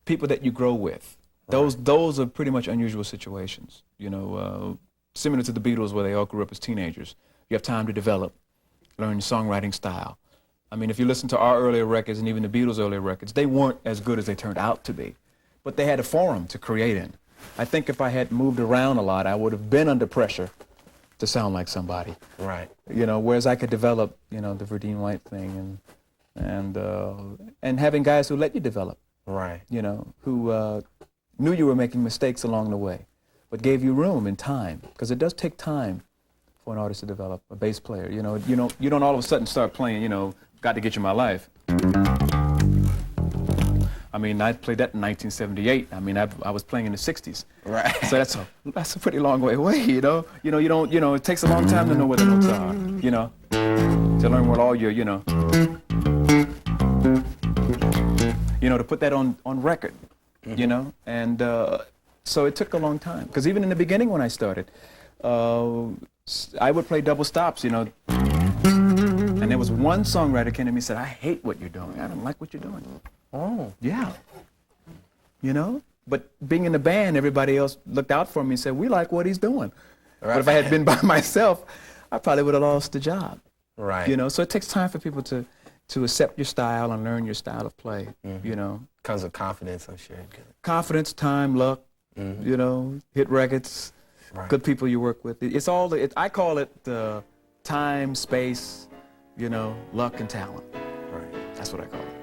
people that you grow with. Those are pretty much unusual situations, you know, similar to the Beatles where they all grew up as teenagers. You have time to develop, learn your songwriting style. I mean, if you listen to our earlier records and even the Beatles' earlier records, they weren't as good as they turned out to be. But they had a forum to create in. I think if I had moved around a lot, I would have been under pressure to sound like somebody. Right. You know, whereas I could develop, you know, the Verdine White thing and having guys who let you develop. Right. You know, who knew you were making mistakes along the way, but gave you room and time, because it does take time for an artist to develop, a bass player. You know, you don't all of a sudden start playing, you know, Got to Get You My Life. I mean, I played that in 1978. I mean, I was playing in the 60s. Right. So that's a pretty long way away, you know. It takes a long time to know where the notes are, you know, to learn what all your, you know, to put that on record, you know. And so it took a long time, because even in the beginning when I started, I would play double stops, you know. And there was one songwriter came to me and said, "I hate what you're doing. I don't like what you're doing." Oh. Yeah. You know? But being in the band, everybody else looked out for me and said, "We like what he's doing." Right. But if I had been by myself, I probably would have lost the job. Right. You know, so it takes time for people to accept your style and learn your style of play. You know, Comes with confidence, I'm sure. confidence, time, luck. You know, hit records, good people you work with. It's all. I call it time, space, you know, luck and talent. Right. That's what I call it.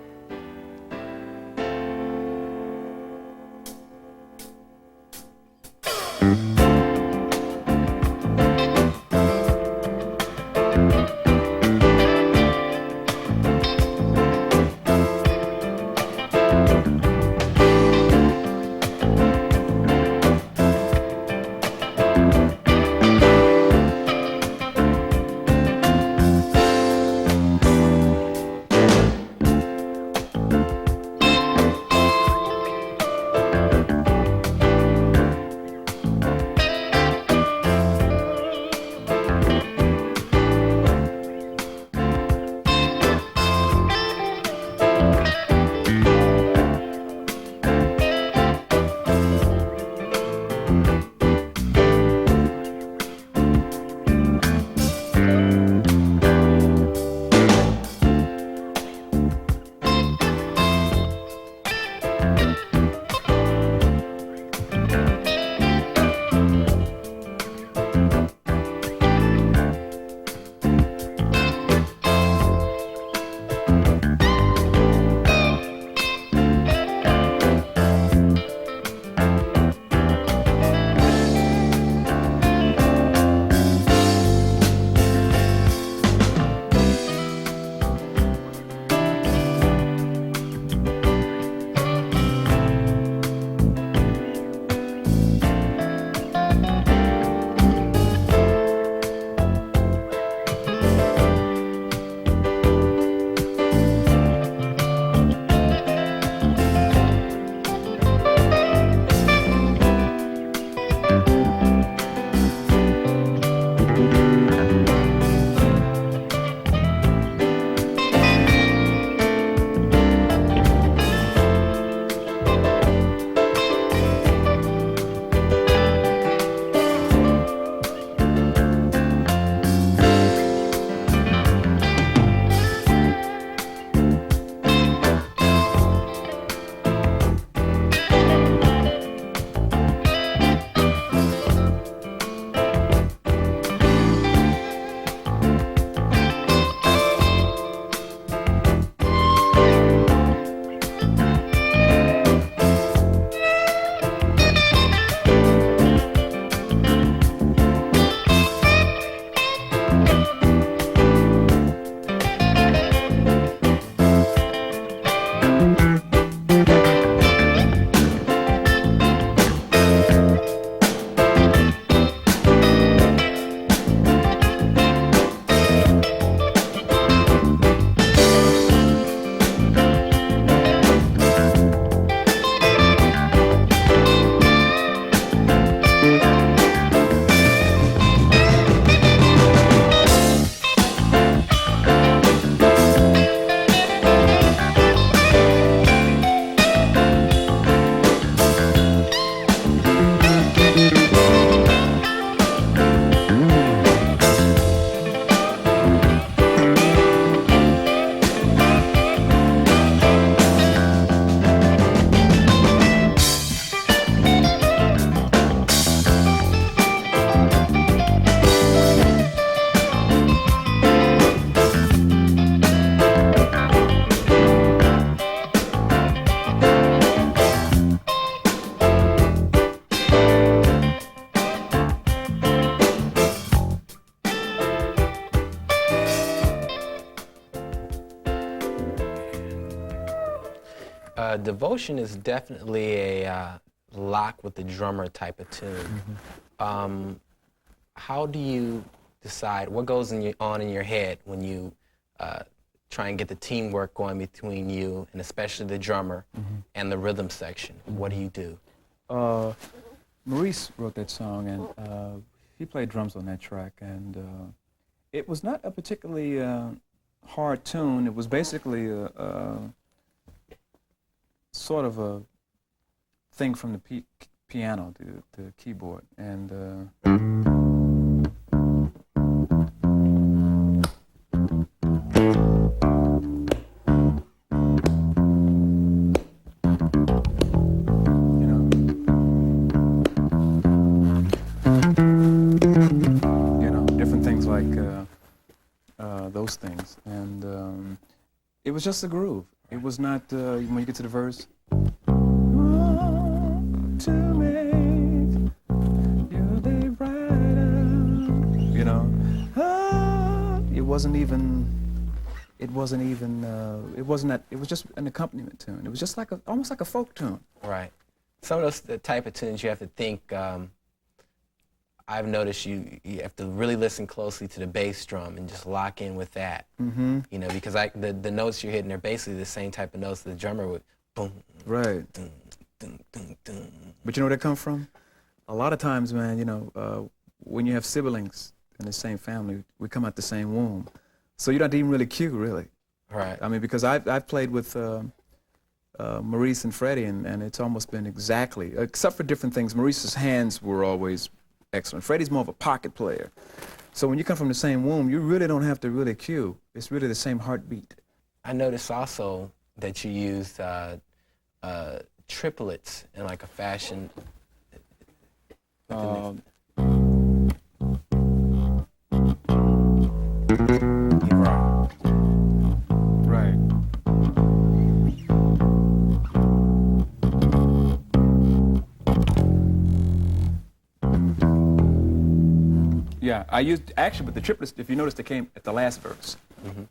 Devotion is definitely a lock with the drummer type of tune. How do you decide what goes on in your head when you try and get the teamwork going between you and especially the drummer and the rhythm section? What do you do? Maurice wrote that song, and he played drums on that track, and it was not a particularly hard tune. It was basically a sort of a thing from the piano, the keyboard, and was just a groove. It was not, when you get to the verse, to make you the brighter, you know, it wasn't that, it was just an accompaniment tune. It was just like almost like a folk tune. Right. Some of those, the type of tunes you have to think, I've noticed you have to really listen closely to the bass drum and just lock in with that. Mm-hmm. You know, because the notes you're hitting are basically the same type of notes the drummer would boom. Right. Dun, dun, dun, dun. But you know where that come from? A lot of times, man, you know, when you have siblings in the same family, we come out the same womb. So you don't even really cue, really. Right. I mean, because I've played with Maurice and Freddie, and it's almost been exactly, except for different things. Maurice's hands were always excellent. Freddie's more of a pocket player. So when you come from the same womb, you really don't have to really cue. It's really the same heartbeat. I noticed also that you used triplets in like a fashion. Right. Yeah, I used, actually, but the triplets, if you notice, they came at the last verse. Mm-hmm.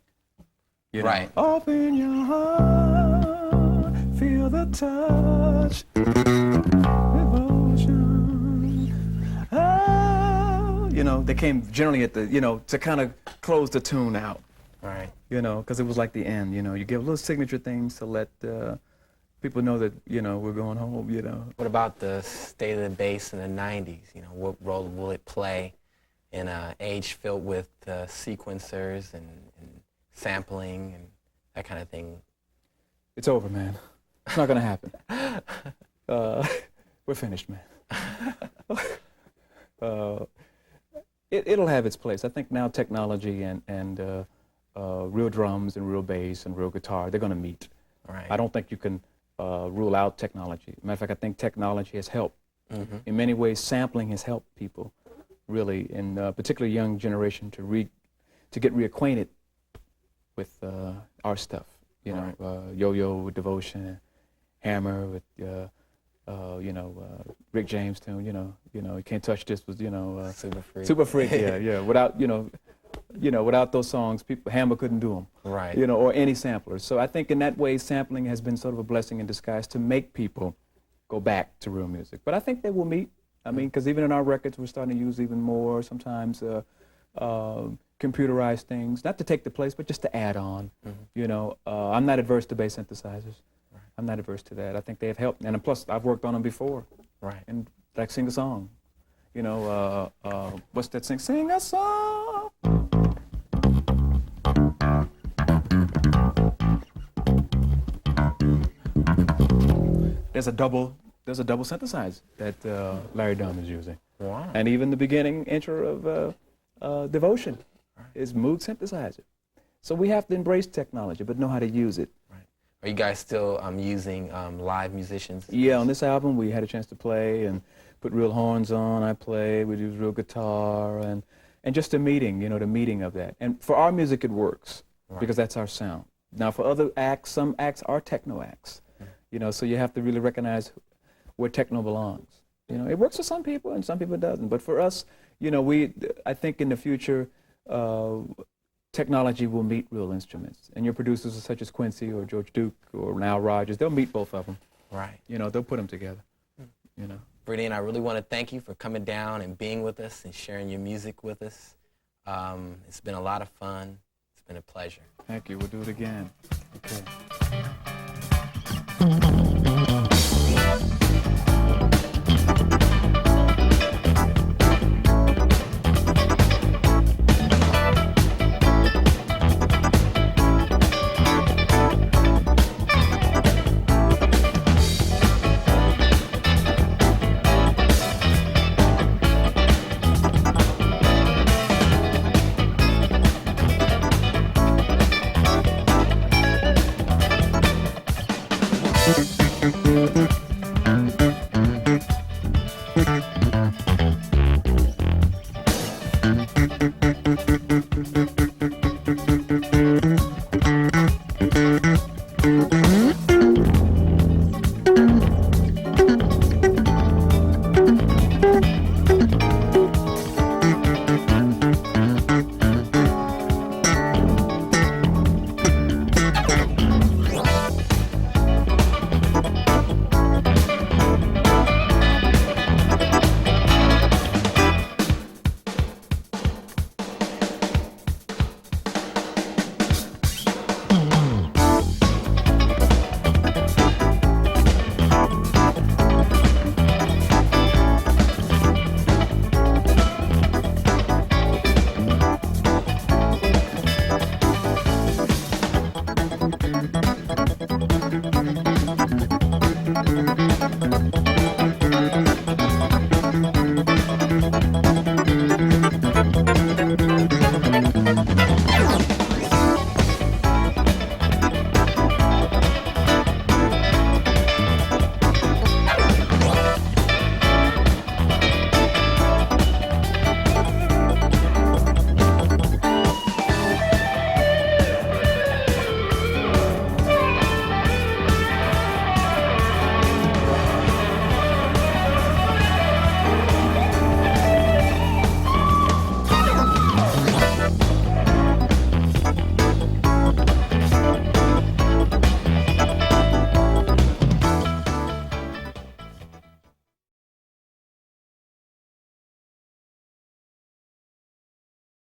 You know, right. Open your heart, feel the touch, devotion. Oh, you know, they came generally at the, you know, to kind of close the tune out. Right. You know, because it was like the end, you know. You give little signature things to let people know that, you know, we're going home, you know. What about the state of the bass in the 90s? You know, what role will it play in an age filled with sequencers and sampling and that kind of thing? It's over, man. It's not going to happen. We're finished, man. It'll have its place. I think now technology and real drums and real bass and real guitar, they're going to meet. Right. I don't think you can rule out technology. Matter of fact, I think technology has helped. Mm-hmm. In many ways, sampling has helped people, really, in particularly young generation, to get reacquainted with our stuff. You know, right. Yo-Yo with Devotion, Hammer with you know, Rick James tune. You know, You Can't Touch This was, you know, Super Freak. Super Freak. Yeah. Without without those songs, Hammer couldn't do them. Right. You know, or any sampler. So I think in that way, sampling has been sort of a blessing in disguise to make people go back to real music. But I think they will meet. I mean, because even in our records, we're starting to use even more sometimes computerized things, not to take the place, but just to add on. Mm-hmm. You know, I'm not adverse to bass synthesizers. Right. I'm not adverse to that. I think they have helped, and plus, I've worked on them before. Right. And like sing a song. You know, what's that sing? Sing a song. There's a double synthesizer that Larry Dunn is using. Wow. And even the beginning intro of Devotion is Moog synthesizer. So we have to embrace technology, but know how to use it. Right. Are you guys still using live musicians? Yeah, on this album we had a chance to play and put real horns on. I played, we used real guitar, and just a meeting, you know, the meeting of that. And for our music it works, because that's our sound. Now for other acts, some acts are techno acts. You know, so you have to really recognize where techno belongs. You know, it works for some people and some people it doesn't. But for us, you know, I think in the future, technology will meet real instruments. And your producers such as Quincy or George Duke or Nile Rodgers, they'll meet both of them. Right. You know, they'll put them together. You know. Verdine, I really want to thank you for coming down and being with us and sharing your music with us. It's been a lot of fun. It's been a pleasure. Thank you. We'll do it again. Okay. Thank you.